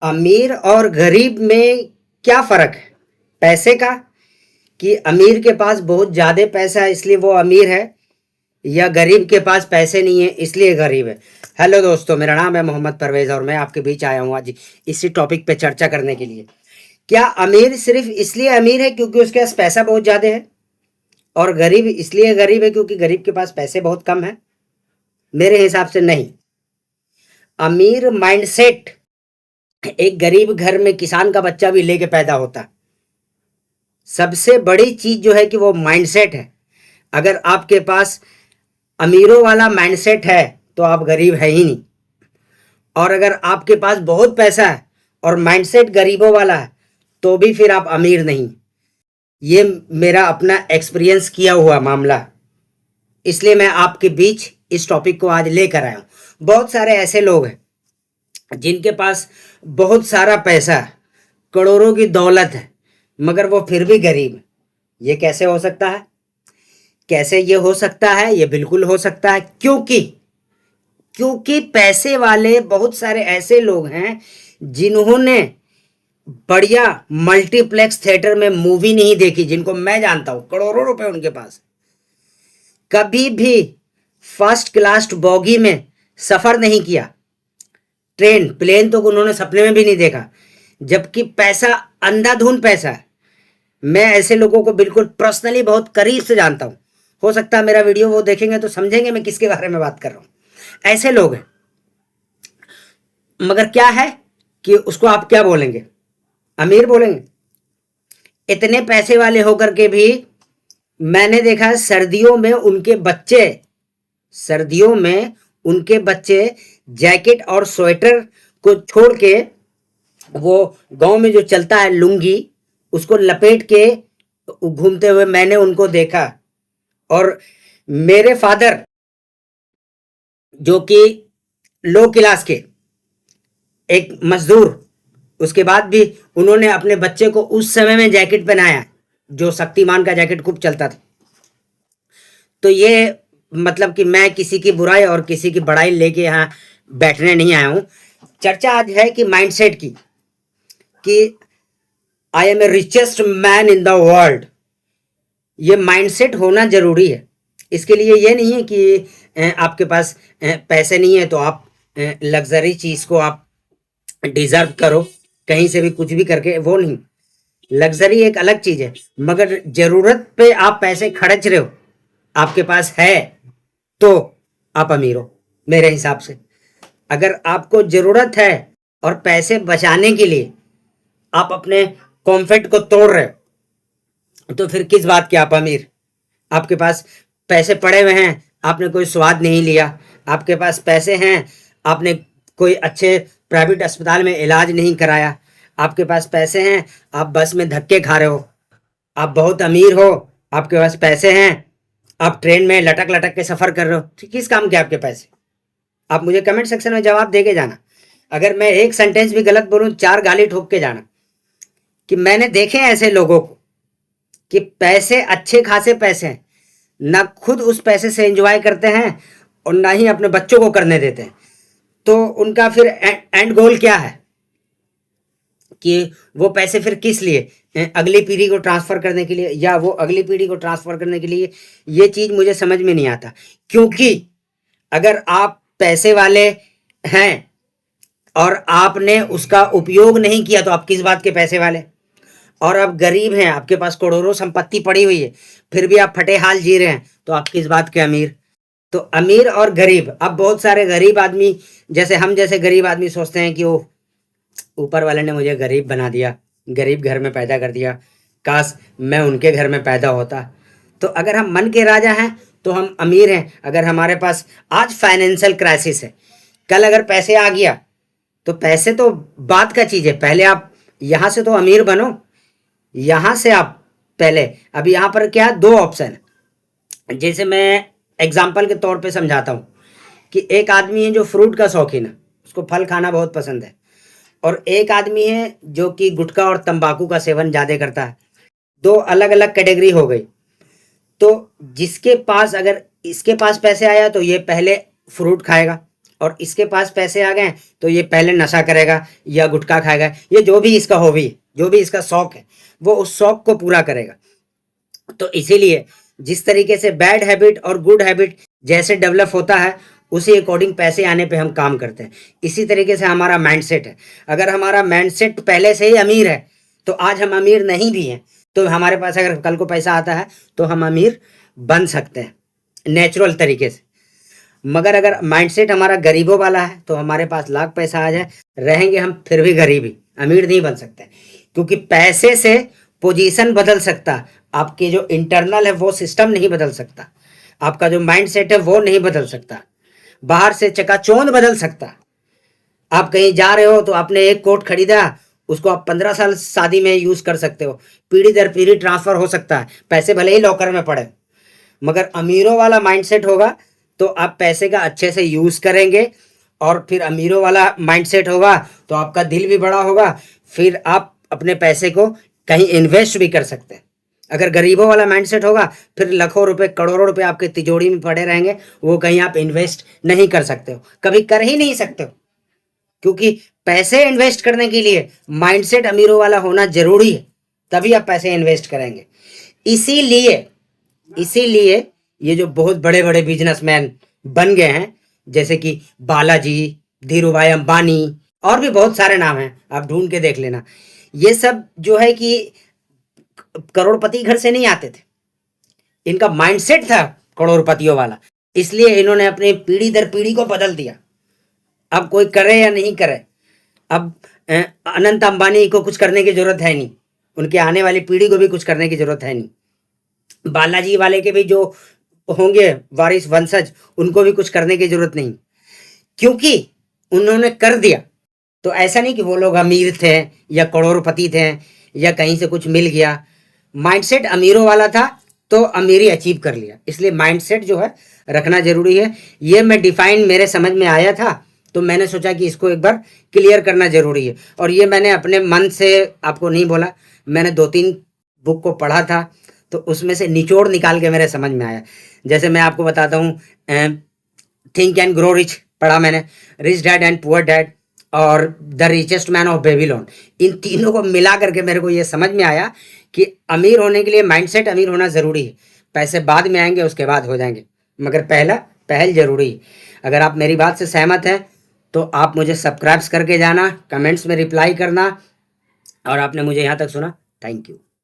अमीर और गरीब में क्या फ़र्क है? पैसे का? कि अमीर के पास बहुत ज़्यादा पैसा है इसलिए वो अमीर है, या गरीब के पास पैसे नहीं है इसलिए गरीब है। हेलो दोस्तों, मेरा नाम है मोहम्मद परवेज़ और मैं आपके बीच आया हूँ आज इसी टॉपिक पे चर्चा करने के लिए। क्या अमीर सिर्फ इसलिए अमीर है क्योंकि उसके पास पैसा बहुत ज़्यादा है, और गरीब इसलिए गरीब है क्योंकि गरीब के पास पैसे बहुत कम है? मेरे हिसाब से नहीं। अमीर माइंडसेट एक गरीब घर में किसान का बच्चा भी लेके पैदा होता। सबसे बड़ी चीज जो है कि वो माइंडसेट है। अगर आपके पास अमीरों वाला माइंडसेट है तो आप गरीब है ही नहीं, और अगर आपके पास बहुत पैसा है और माइंडसेट गरीबों वाला है तो भी फिर आप अमीर नहीं। ये मेरा अपना एक्सपीरियंस किया हुआ मामला, इसलिए मैं आपके बीच इस टॉपिक को आज लेकर आया हूँ। बहुत सारे ऐसे लोग हैं जिनके पास बहुत सारा पैसा है, करोड़ों की दौलत है, मगर वो फिर भी गरीब है। ये कैसे हो सकता है? कैसे ये हो सकता है? ये बिल्कुल हो सकता है, क्योंकि पैसे वाले बहुत सारे ऐसे लोग हैं जिन्होंने बढ़िया मल्टीप्लेक्स थिएटर में मूवी नहीं देखी, जिनको मैं जानता हूं, करोड़ों रुपए उनके पास, कभी भी फर्स्ट क्लास बोगी में सफर नहीं किया, ट्रेन प्लेन तो उन्होंने सपने में भी नहीं देखा, जबकि पैसा अंधाधुंध पैसा है। मैं ऐसे लोगों को बिल्कुल पर्सनली बहुत करीब से जानता हूं। हो सकता है मेरा वीडियो वो देखेंगे तो समझेंगे मैं किसके बारे में बात कर रहा हूं। ऐसे लोग हैं, मगर क्या है कि उसको आप क्या बोलेंगे? अमीर बोलेंगे। इतने पैसे वाले होकर के भी मैंने देखा सर्दियों में उनके बच्चे जैकेट और स्वेटर को छोड़ के, वो गांव में जो चलता है लुंगी, उसको लपेट के घूमते हुए मैंने उनको देखा। और मेरे फादर जो कि लो क्लास के एक मजदूर, उसके बाद भी उन्होंने अपने बच्चे को उस समय में जैकेट पहनाया जो शक्तिमान का जैकेट खूब चलता था। तो ये मतलब कि मैं किसी की बुराई और किसी की बड़ाई लेके यहाँ बैठने नहीं आया हूँ। चर्चा आज है कि माइंडसेट की, कि I am a richest man in the world. ये माइंडसेट होना जरूरी है। इसके लिए ये नहीं है कि आपके पास पैसे नहीं है तो आप लग्जरी चीज को आप डिजर्व करो कहीं से भी कुछ भी करके, वो नहीं। लग्जरी एक अलग चीज है, मगर जरूरत पे आप पैसे खर्च रहे हो, आपके पास है, तो आप अमीर हो मेरे हिसाब से। अगर आपको जरूरत है और पैसे बचाने के लिए आप अपने कॉम्फर्ट को तोड़ रहे हो, तो फिर किस बात के आप अमीर? आपके पास पैसे पड़े हुए हैं, आपने कोई स्वाद नहीं लिया। आपके पास पैसे हैं, आपने कोई अच्छे प्राइवेट अस्पताल में इलाज नहीं कराया। आपके पास पैसे हैं, आप बस में धक्के खा रहे हो। आप बहुत अमीर हो, आपके पास पैसे हैं, आप ट्रेन में लटक लटक के सफर कर रहे हो। तो किस काम के आपके पैसे? आप मुझे कमेंट सेक्शन में जवाब दे के जाना। अगर मैं एक सेंटेंस भी गलत बोलूं, 4 गाली ठोक के जाना। कि मैंने देखे हैं ऐसे लोगों को कि पैसे, अच्छे खासे पैसे हैं, ना खुद उस पैसे से एंजॉय करते हैं और ना ही अपने बच्चों को करने देते हैं। तो उनका फिर एंड गोल क्या है? कि वो पैसे फिर किस लिए? अगली पीढ़ी को ट्रांसफर करने के लिए, या वो अगली पीढ़ी को ट्रांसफर करने के लिए? ये चीज मुझे समझ में नहीं आता। क्योंकि अगर आप पैसे वाले हैं और आपने उसका उपयोग नहीं किया तो आप किस बात के पैसे वाले? और आप गरीब हैं, आपके पास करोड़ों संपत्ति पड़ी हुई है, फिर भी आप फटे हाल जी रहे हैं, तो आप किस बात के अमीर? तो अमीर और गरीब, अब बहुत सारे गरीब आदमी, जैसे हम जैसे गरीब आदमी सोचते हैं कि वो ऊपर वाले ने मुझे गरीब बना दिया, गरीब घर में पैदा कर दिया, काश मैं उनके घर में पैदा होता। तो अगर हम मन के राजा हैं तो हम अमीर हैं। अगर हमारे पास आज फाइनेंशियल क्राइसिस है, कल अगर पैसे आ गया तो पैसे तो बात का चीज़ है, पहले आप यहाँ से तो अमीर बनो। यहाँ से आप पहले, अब यहाँ पर क्या, 2 ऑप्शन है। जैसे मैं एग्जाम्पल के तौर पे समझाता हूँ कि एक आदमी है जो फ्रूट का शौकीन है, उसको फल खाना बहुत पसंद है, और एक आदमी है जो कि गुटखा और तंबाकू का सेवन ज़्यादा करता है। 2 अलग अलग कैटेगरी हो गई। तो जिसके पास, अगर इसके पास पैसे आया तो ये पहले फ्रूट खाएगा और इसके पास पैसे आ गए तो ये पहले नशा करेगा या गुटखा खाएगा, ये जो भी इसका हॉबी है, जो भी इसका शौक है, वो उस शौक को पूरा करेगा। तो इसीलिए जिस तरीके से बैड हैबिट और गुड हैबिट जैसे डेवलप होता है, उसी अकॉर्डिंग पैसे आने पे हम काम करते हैं। इसी तरीके से हमारा माइंडसेट है। अगर हमारा माइंडसेट पहले से ही अमीर है तो आज हम अमीर नहीं भी हैं, तो हमारे पास अगर कल को पैसा आता है तो हम अमीर बन सकते हैं नेचुरल तरीके से। मगर अगर माइंडसेट हमारा गरीबों वाला है तो हमारे पास लाख पैसा आ जाए, रहेंगे हम फिर भी गरीब ही, अमीर नहीं बन सकते। क्योंकि पैसे से पोजीशन बदल सकता, आपके जो इंटरनल है वो सिस्टम नहीं बदल सकता, आपका जो माइंडसेट है वो नहीं बदल सकता। बाहर से चकाचौंध बदल सकता। आप कहीं जा रहे हो तो आपने एक कोट खरीदा, उसको आप 15 साल शादी में यूज कर सकते हो, पीढ़ी दर पीढ़ी ट्रांसफर हो सकता है, पैसे भले ही लॉकर में पड़े। मगर अमीरों वाला माइंडसेट होगा तो आप पैसे का अच्छे से यूज करेंगे, और फिर अमीरों वाला माइंडसेट होगा तो आपका दिल भी बड़ा होगा, फिर आप अपने पैसे को कहीं इन्वेस्ट भी कर सकते हैं। अगर गरीबों वाला माइंडसेट होगा फिर लाखों रुपए करोड़ों रुपए आपके तिजोरी में पड़े रहेंगे, वो कहीं आप इन्वेस्ट नहीं कर सकते हो, कभी कर ही नहीं सकते हो। क्योंकि पैसे इन्वेस्ट करने के लिए माइंडसेट अमीरों वाला होना जरूरी है, तभी आप पैसे इन्वेस्ट करेंगे। इसीलिए इसीलिए ये जो बहुत बड़े बड़े बिजनेसमैन बन गए हैं, जैसे कि बालाजी, धीरू भाई अंबानी, और भी बहुत सारे नाम हैं, आप ढूंढ के देख लेना। ये सब जो है कि करोड़पति घर से नहीं आते थे, इनका माइंडसेट था करोड़पतियों वाला, इसलिए इन्होंने अपनी पीढ़ी दर पीढ़ी को बदल दिया। अब कोई करे या नहीं करे, अब अनंत अंबानी को कुछ करने की जरूरत है नहीं, उनके आने वाली पीढ़ी को भी कुछ करने की जरूरत है नहीं। बालाजी वाले के भी जो होंगे वारिस वंशज, उनको भी कुछ करने की जरूरत नहीं, क्योंकि उन्होंने कर दिया। तो ऐसा नहीं कि वो लोग अमीर थे या करोड़पति थे या कहीं से कुछ मिल गया, माइंडसेट अमीरों वाला था तो अमीरी अचीव कर लिया। इसलिए माइंडसेट जो है रखना जरूरी है। ये मैं डिफाइन मेरे समझ में आया था तो मैंने सोचा कि इसको एक बार क्लियर करना जरूरी है। और ये मैंने अपने मन से आपको नहीं बोला, मैंने 2-3 बुक को पढ़ा था तो उसमें से निचोड़ निकाल के मेरे समझ में आया। जैसे मैं आपको बताता हूँ, थिंक एंड ग्रो रिच पढ़ा मैंने, rich dad and poor dad, और the richest man of Babylon. इन तीनों को मिला करके मेरे को ये समझ में आया कि अमीर होने के लिए माइंडसेट अमीर होना ज़रूरी है, पैसे बाद में आएंगे उसके बाद हो जाएंगे, मगर पहल ज़रूरी है। अगर आप मेरी बात से सहमत हैं तो आप मुझे सब्सक्राइब करके जाना, कमेंट्स में रिप्लाई करना, और आपने मुझे यहाँ तक सुना, थैंक यू।